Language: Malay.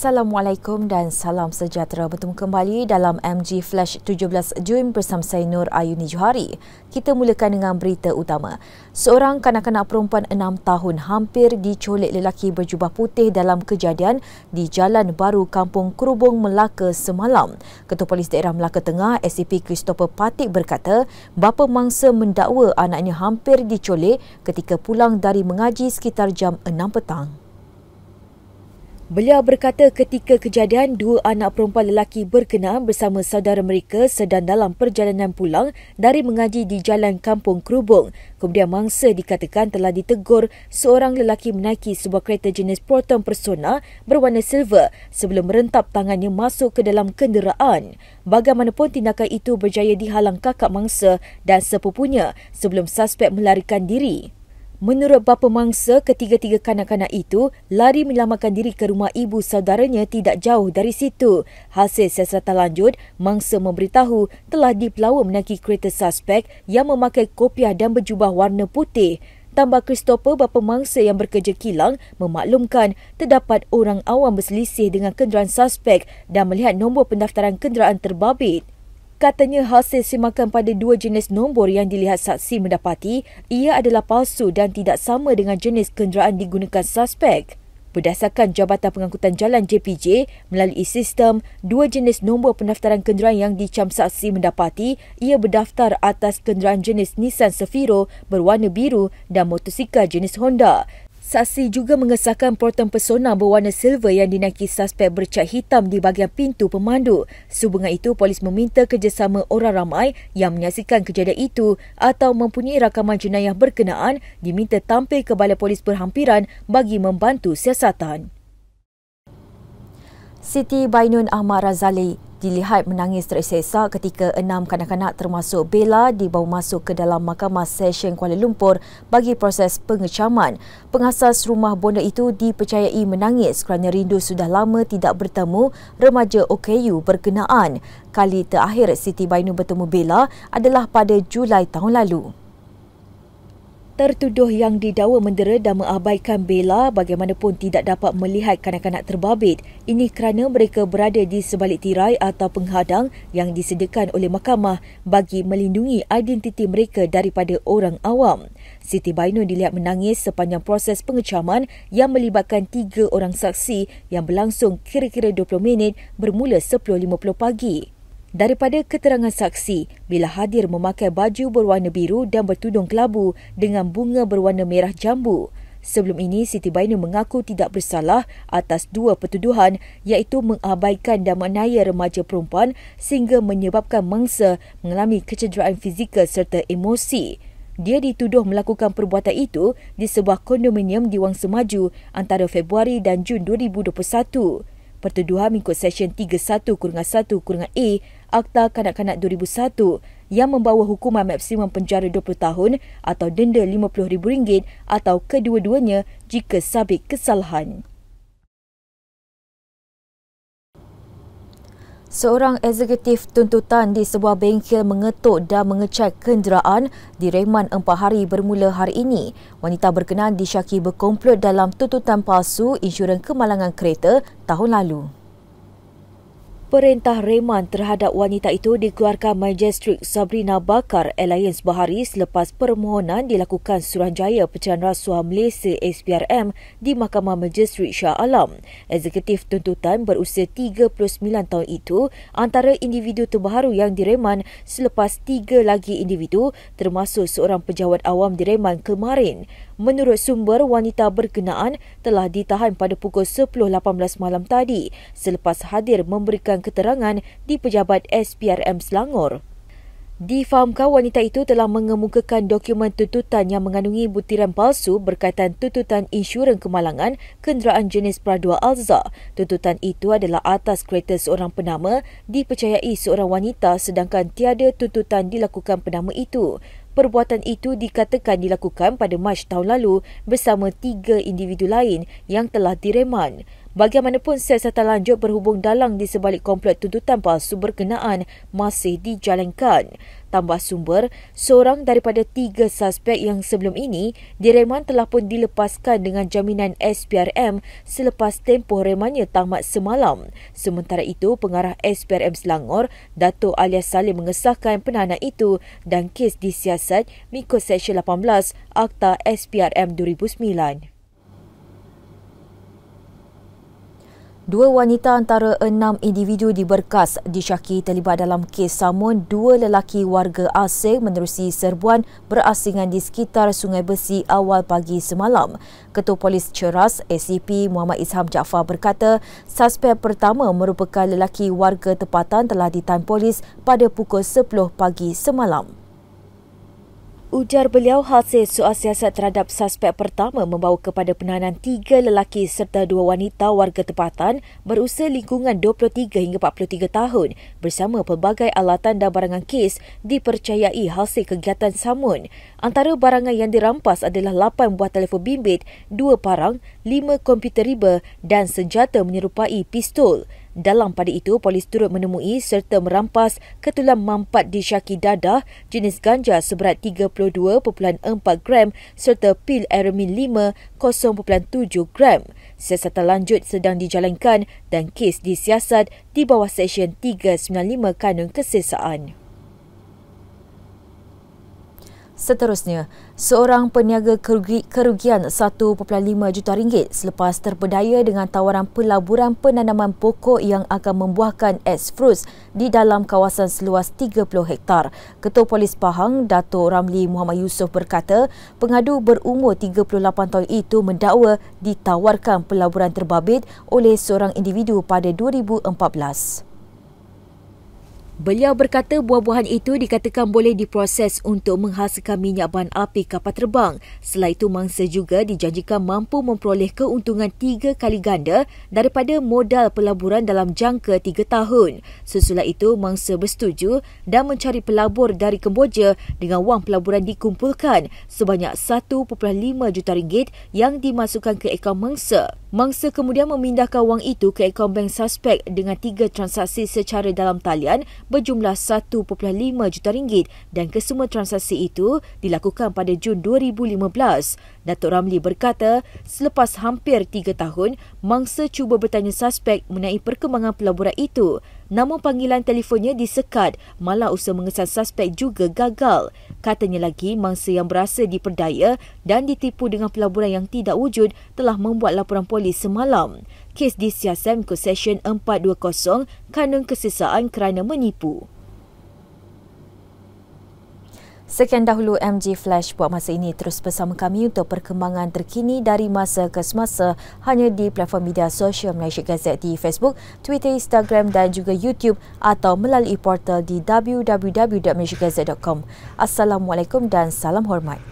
Assalamualaikum dan salam sejahtera. Bertemu kembali dalam MG Flash 17 Jun bersama saya Nur Ayuni Johari. Kita mulakan dengan berita utama. Seorang kanak-kanak perempuan 6 tahun hampir dicolek lelaki berjubah putih dalam kejadian di Jalan Baru Kampung Kerubung, Melaka semalam. Ketua Polis Daerah Melaka Tengah, SCP Christopher Patik berkata, bapa mangsa mendakwa anaknya hampir dicolek ketika pulang dari mengaji sekitar jam 6 petang. Beliau berkata ketika kejadian, dua anak perempuan lelaki berkenaan bersama saudara mereka sedang dalam perjalanan pulang dari mengaji di Jalan Kampung Kerubung. Kemudian mangsa dikatakan telah ditegur seorang lelaki menaiki sebuah kereta jenis Proton Persona berwarna silver sebelum merentap tangannya masuk ke dalam kenderaan. Bagaimanapun tindakan itu berjaya dihalang kakak mangsa dan sepupunya sebelum suspek melarikan diri. Menurut bapa mangsa, ketiga-tiga kanak-kanak itu lari menyelamatkan diri ke rumah ibu saudaranya tidak jauh dari situ. Hasil siasatan lanjut, mangsa memberitahu telah dipelawa menaiki kereta suspek yang memakai kopiah dan berjubah warna putih. Tambah Christopher, bapa mangsa yang bekerja kilang, memaklumkan terdapat orang awam berselisih dengan kenderaan suspek dan melihat nombor pendaftaran kenderaan terbabit. Katanya hasil semakan pada dua jenis nombor yang dilihat saksi mendapati ia adalah palsu dan tidak sama dengan jenis kenderaan digunakan suspek. Berdasarkan Jabatan Pengangkutan Jalan JPJ, melalui sistem, dua jenis nombor pendaftaran kenderaan yang dicam saksi mendapati ia berdaftar atas kenderaan jenis Nissan Safiro berwarna biru dan motosikal jenis Honda. Saksi juga mengesahkan Proton Persona berwarna silver yang dinaiki suspek bercat hitam di bahagian pintu pemandu. Sehubungan itu, polis meminta kerjasama orang ramai yang menyaksikan kejadian itu atau mempunyai rakaman jenayah berkenaan diminta tampil ke Balai Polis Berhampiran bagi membantu siasatan. Siti Bainun Ahmad Razali dilihat menangis terisak-isak ketika 6 kanak-kanak termasuk Bella dibawa masuk ke dalam Mahkamah Session Kuala Lumpur bagi proses pengecaman. Pengasas rumah bonda itu dipercayai menangis kerana rindu sudah lama tidak bertemu remaja OKU berkenaan. Kali terakhir Siti Bainun bertemu Bella adalah pada Julai tahun lalu. Tertuduh yang didakwa mendera dan mengabaikan Bella bagaimanapun tidak dapat melihat kanak-kanak terbabit. Ini kerana mereka berada di sebalik tirai atau penghadang yang disediakan oleh mahkamah bagi melindungi identiti mereka daripada orang awam. Siti Bainun dilihat menangis sepanjang proses pengecaman yang melibatkan 3 orang saksi yang berlangsung kira-kira 20 minit bermula 10.50 pagi. Daripada keterangan saksi, bila hadir memakai baju berwarna biru dan bertudung kelabu dengan bunga berwarna merah jambu. Sebelum ini, Siti Bainun mengaku tidak bersalah atas 2 pertuduhan iaitu mengabaikan dan menganiaya remaja perempuan sehingga menyebabkan mangsa mengalami kecederaan fizikal serta emosi. Dia dituduh melakukan perbuatan itu di sebuah kondominium di Wang Semaju antara Februari dan Jun 2021. Pertuduhan mengikut Seksyen 31-1-A Akta Kanak-Kanak 2001 yang membawa hukuman maksimum penjara 20 tahun atau denda RM50,000 atau kedua-duanya jika sabit kesalahan. Seorang eksekutif tuntutan di sebuah bengkel mengetuk dan mengecek kenderaan direman 4 hari bermula hari ini. Wanita berkenaan disyaki berkomplot dalam tuntutan palsu insurans kemalangan kereta tahun lalu. Perintah reman terhadap wanita itu dikeluarkan Majistret Sabrina Bakar Alliance Bahari selepas permohonan dilakukan Suruhanjaya Pecahan Rasuah Malaysia SPRM di Mahkamah Majistret Shah Alam. Eksekutif tuntutan berusia 39 tahun itu antara individu terbaru yang direman selepas 3 lagi individu termasuk seorang pejabat awam direman kemarin. Menurut sumber, wanita berkenaan telah ditahan pada pukul 10.18 malam tadi selepas hadir memberikan keterangan di Pejabat SPRM Selangor. Difahamkan wanita itu telah mengemukakan dokumen tuntutan yang mengandungi butiran palsu berkaitan tuntutan insurans kemalangan kenderaan jenis Prado Alza. Tuntutan itu adalah atas kereta seorang penama dipercayai seorang wanita sedangkan tiada tuntutan dilakukan penama itu. Perbuatan itu dikatakan dilakukan pada Mac tahun lalu bersama 3 individu lain yang telah direman. Bagaimanapun, siasatan lanjut berhubung dalang di sebalik komplot tuntutan palsu berkenaan masih dijalankan. Tambah sumber, seorang daripada 3 suspek yang sebelum ini direman telah pun dilepaskan dengan jaminan SPRM selepas tempoh remannya tamat semalam. Sementara itu, pengarah SPRM Selangor, Dato' Alias Salim mengesahkan penahanan itu dan kes disiasat mengikut Seksyen 18 Akta SPRM 2009. 2 wanita antara 6 individu diberkas disyaki terlibat dalam kes samun 2 lelaki warga asing menerusi serbuan berasingan di sekitar Sungai Besi awal pagi semalam. Ketua Polis Ceras ACP Muhammad Isham Jaafar berkata, suspek pertama merupakan lelaki warga tempatan telah ditahan polis pada pukul 10 pagi semalam. Ujar beliau, hasil soal siasat terhadap suspek pertama membawa kepada penahanan 3 lelaki serta 2 wanita warga tempatan berusia lingkungan 23 hingga 43 tahun bersama pelbagai alatan dan barangan kes dipercayai hasil kegiatan samun. Antara barangan yang dirampas adalah 8 buah telefon bimbit, 2 parang, 5 komputer riba dan senjata menyerupai pistol. Dalam pada itu, polis turut menemui serta merampas ketulan mampat disyaki dadah jenis ganja seberat 32.4 gram serta pil eramin 5 0.7 gram. Siasatan lanjut sedang dijalankan dan kes disiasat di bawah Seksyen 395 Kanun Kesesaan. Seterusnya, seorang peniaga kerugian 1.5 juta ringgit selepas terpedaya dengan tawaran pelaburan penanaman pokok yang akan membuahkan es fruits di dalam kawasan seluas 30 hektar. Ketua Polis Pahang, Dato' Ramli Muhammad Yusof berkata, pengadu berumur 38 tahun itu mendakwa ditawarkan pelaburan terbabit oleh seorang individu pada 2014. Beliau berkata buah-buahan itu dikatakan boleh diproses untuk menghasilkan minyak bahan api kapal terbang. Selain itu, mangsa juga dijanjikan mampu memperoleh keuntungan 3 kali ganda daripada modal pelaburan dalam jangka 3 tahun. Sesudah itu, mangsa bersetuju dan mencari pelabur dari Kemboja dengan wang pelaburan dikumpulkan sebanyak 1.5 juta ringgit yang dimasukkan ke akaun mangsa. Mangsa kemudian memindahkan wang itu ke akaun bank suspek dengan 3 transaksi secara dalam talian berjumlah 1.5 juta ringgit dan kesemua transaksi itu dilakukan pada Jun 2015. Datuk Ramli berkata, selepas hampir 3 tahun, mangsa cuba bertanya suspek mengenai perkembangan pelaburan itu. Namun panggilan telefonnya disekat, malah usaha mengesan suspek juga gagal. Katanya lagi, mangsa yang berasa diperdaya dan ditipu dengan pelaburan yang tidak wujud telah membuat laporan polis semalam. Kes disiasat mengikut Seksyen 420 Kanun Kesesaan kerana menipu. Sekian dahulu MG Flash buat masa ini. Terus bersama kami untuk perkembangan terkini dari masa ke semasa hanya di platform media sosial Malaysia Gazette di Facebook, Twitter, Instagram dan juga YouTube atau melalui portal di www.malaysiagazette.com. Assalamualaikum dan salam hormat.